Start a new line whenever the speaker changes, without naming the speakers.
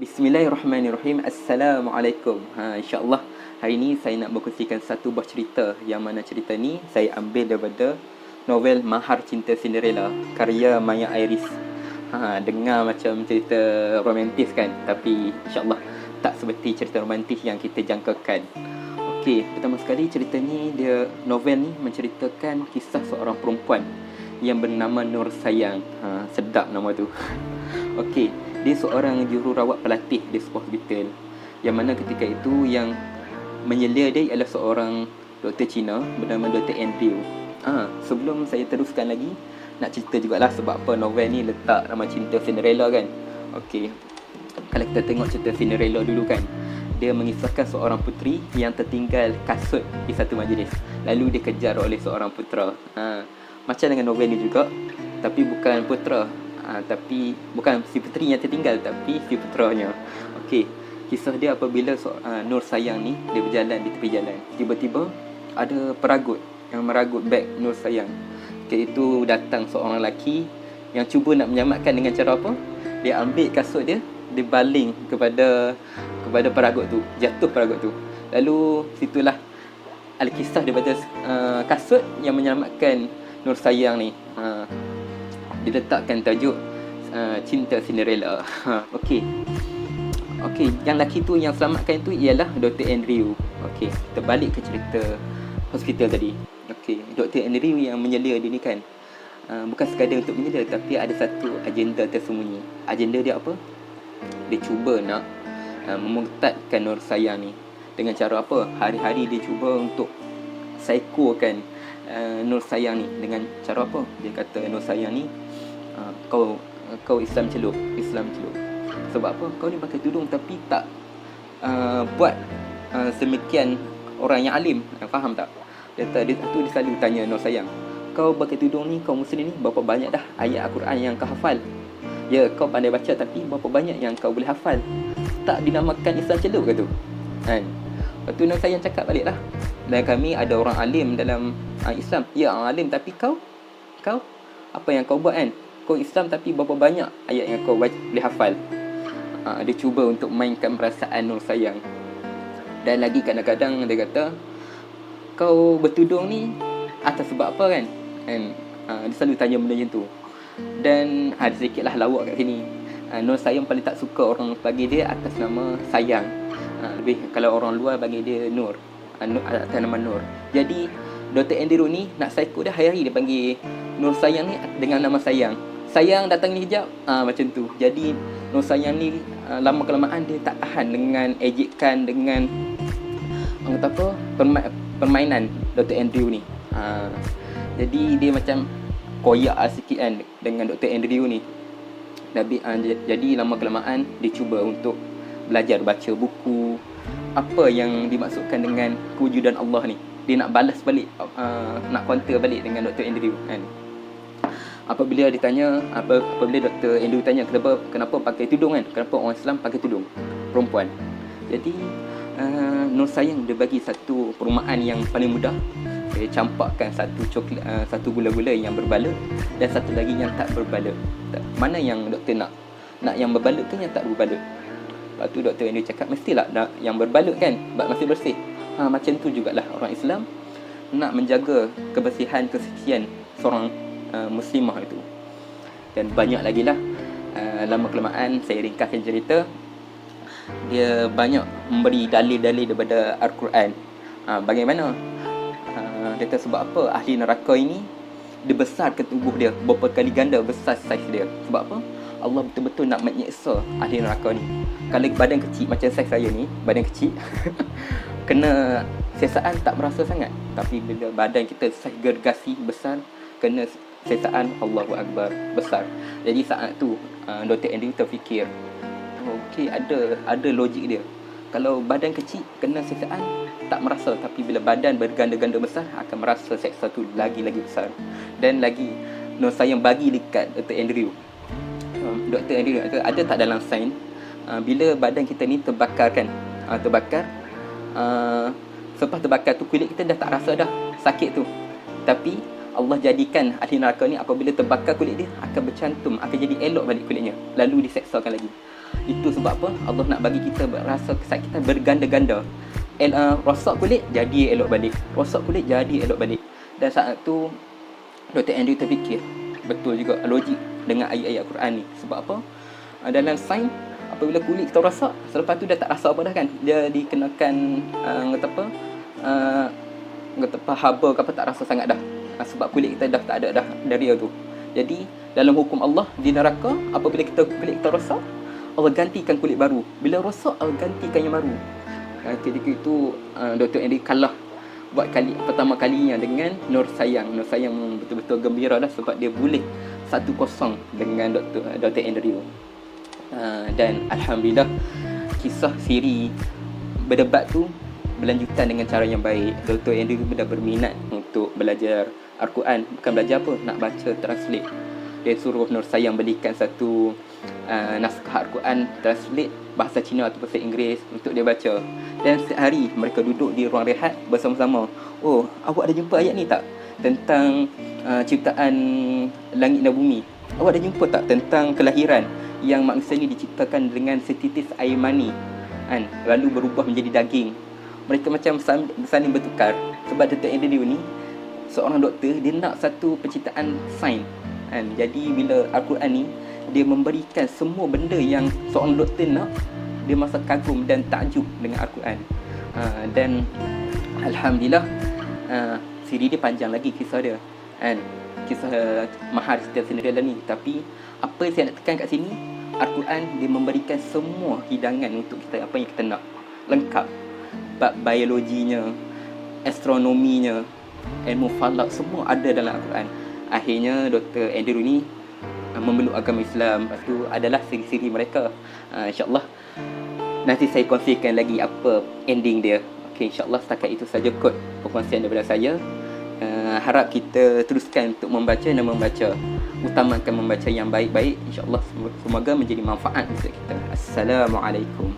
Bismillahirrahmanirrahim. Assalamualaikum. InsyaAllah hari ini saya nak berkongsikan satu buah cerita, yang mana cerita ni saya ambil daripada novel Mahar Cinta Cinderella karya Maya Iris. Dengar macam cerita romantis kan, tapi insyaAllah tak seperti cerita romantis yang kita jangkakan. Okey, pertama sekali cerita ni, novel ni menceritakan kisah seorang perempuan yang bernama Nur Sayang. Sedap nama tu. Okey, dia seorang jururawat pelatih di sebuah hospital, yang mana ketika itu yang menyelia dia ialah seorang doktor Cina bernama Dr. Andrew. Sebelum saya teruskan lagi, nak cerita jugalah sebab apa novel ni letak nama Cinta Cinderella kan. Okey, kalau kita tengok cerita Cinderella dulu kan, dia mengisahkan seorang puteri yang tertinggal kasut di satu majlis, lalu dikejar oleh seorang putera. Macam dengan novel ni juga, tapi bukan putera, tapi bukan si puteri yang tertinggal, tapi si puteranya. Okey, kisah dia apabila Nur Sayang ni dia berjalan di tepi jalan, tiba-tiba ada peragut yang meragut beg Nur Sayang. Ketika itu datang seorang lelaki yang cuba nak menyelamatkan dengan cara apa? Dia ambil kasut dia, dia baling kepada peragut tu, jatuh peragut tu. Lalu situlah Alkisah daripada kasut yang menyelamatkan Nur Sayang ni. Diletakkan tajuk Cinta Cinderella. Okey, yang lelaki tu yang selamatkan tu ialah Dr. Andrew. Okey, kita balik ke cerita hospital tadi. Okey, Dr. Andrew yang menyelia dia ni kan, bukan sekadar untuk menyelia, tapi ada satu agenda tersembunyi. Agenda dia apa? Dia cuba nak memurtadkan Nur Sayang ni. Dengan cara apa? Hari-hari dia cuba untuk psychokan Nur Sayang ni. Dengan cara apa? Dia kata Nur Sayang ni, kau Islam celup. Sebab apa? Kau ni pakai tudung tapi tak buat semikian orang yang alim. Faham tak? Dia selalu tanya Nur Sayang, kau pakai tudung ni, kau Muslim ni, berapa banyak dah ayat Al-Quran yang kau hafal? Ya, kau pandai baca, tapi berapa banyak yang kau boleh hafal? Tak dinamakan Islam celup ke tu? Kan? Lepas tu Nur Sayang cakap balik lah, dan kami ada orang alim dalam Islam. Ya, orang alim, tapi kau apa yang kau buat kan? Kau Islam tapi berapa banyak ayat yang kau boleh hafal? Dia cuba untuk mainkan perasaan Nur Sayang. Dan lagi kadang-kadang dia kata, kau bertudung ni atas sebab apa kan? Dia selalu tanya benda macam tu. Dan ada sedikit lah lawak kat sini. Nur Sayang paling tak suka orang panggil dia atas nama Sayang. Lebih kalau orang luar panggil dia Nur, atas nama Nur. Jadi Dr. Andrew ni nak psycho dia, hari-hari dia panggil Nur Sayang ni dengan nama Sayang. Sayang datang ni kejap, macam tu. Jadi Nur Sayang ni lama-kelamaan dia tak tahan dengan ejekan, dengan orang kata apa, permainan Dr. Andrew ni. Jadi dia macam koyak sikit kan dengan Dr. Andrew ni. Jadi lama-kelamaan dia cuba untuk belajar baca buku, apa yang dimaksudkan dengan kewujudan Allah ni. Dia nak balas balik, nak counter balik dengan Dr. Andrew kan. Apabila Dr. Andrew tanya kenapa pakai tudung kan, kenapa orang Islam pakai tudung perempuan. Jadi Nur Sayang dia bagi satu perumahan yang paling mudah. Dia campakkan satu gula-gula yang berbalut dan satu lagi yang tak berbalut. Mana yang doktor nak? Nak yang berbalut ke yang tak berbalut? Lepas tu Dr. Andrew cakap, mestilah nak yang berbalut kan, sebab masih bersih. Macam tu jugalah orang Islam nak menjaga kebersihan, kesucian seorang muslimah itu. Dan banyak lagi lah. Lama-kelamaan saya ringkaskan cerita, dia banyak memberi dalil-dalil daripada Al-Quran. Bagaimana? Dia kata sebab apa ahli neraka ini dia besarkan tubuh dia berapa kali ganda besar saiz dia. Sebab apa? Allah betul-betul nak menyeksa ahli neraka ni. Kalau badan kecil macam saiz saya ni, badan kecil kena sesaan tak merasa sangat. Tapi bila badan kita saiz gergasi besar, kena sesaan Allahu Akbar besar. Jadi saat tu Dr. Andrew terfikir, okey, ada logik dia. Kalau badan kecil kena sesaan tak merasa, tapi bila badan berganda-ganda besar akan merasa seksa tu lagi-lagi besar. Dan lagi Nur Sayang bagi dekat Dr. Andrew. Dr. Andrew kata, ada tak dalam sains bila badan kita ni terbakar kan, selepas terbakar tu kulit kita dah tak rasa dah sakit tu, tapi Allah jadikan ahli neraka ni apabila terbakar kulit dia akan bercantum, akan jadi elok balik kulitnya, lalu diseksakan lagi. Itu sebab apa? Allah nak bagi kita rasa kesat kita berganda-ganda. Rosak kulit, jadi elok balik. Rosak kulit, jadi elok balik. Dan saat tu Dr. Andrew terfikir, betul juga logik dengan ayat-ayat Quran ni. Sebab apa? Dalam sains, apabila kulit kita rosak, selepas tu dah tak rasa apa dah kan. Dia dikenakan haba ke apa, tak rasa sangat dah. Sebab kulit kita dah tak ada dah dari tu. Jadi dalam hukum Allah di neraka, apabila kulit kita rosak, Allah gantikan kulit baru. Bila rosak, Allah gantikan yang baru. Ketika itu Dr. Andrew kalah buat pertama kalinya dengan Nur Sayang. Nur Sayang betul-betul gembira dah sebab dia boleh 1-0 dengan Dr. Andrew. Dan Alhamdulillah, kisah siri berdebat tu berlanjutan dengan cara yang baik. Dr. Andrew dah berminat untuk belajar Al-Quran. Bukan belajar apa, nak baca translate. Dia suruh Nur Sayang belikan satu naskah Al-Quran translate bahasa Cina atau bahasa Inggeris untuk dia baca. Dan setiap hari mereka duduk di ruang rehat bersama-sama. Oh, awak ada jumpa ayat ni tak? Tentang ciptaan langit dan bumi. Awak ada jumpa tak tentang kelahiran yang manusia ni diciptakan dengan setitis air mani kan, lalu berubah menjadi daging. Mereka macam saling bertukar. Sebab Dr. Andrew ni seorang doktor, dia nak satu penciptaan sains kan. Jadi bila Al-Quran ni dia memberikan semua benda yang seorang doktor nak, dia masa kagum dan takjub dengan Al-Quran. Dan Alhamdulillah, siri dia panjang lagi kisah dia kan, kisah Mahar Cinta Cinderella ni. Tapi apa yang saya nak tekan kat sini, Al-Quran dia memberikan semua hidangan untuk kita, apa yang kita nak, lengkap. Bab biologinya, astronominya, ilmu falak, semua ada dalam Al-Quran. Akhirnya Dr. Andrew ni memeluk agama Islam. Lepas tu adalah siri-siri mereka. InsyaAllah nanti saya kongsikan lagi apa ending dia. Okay, insyaAllah setakat itu saja kot perkongsian daripada saya. Harap kita teruskan untuk membaca dan membaca. Utamakan membaca yang baik-baik. InsyaAllah semoga menjadi manfaat untuk kita. Assalamualaikum.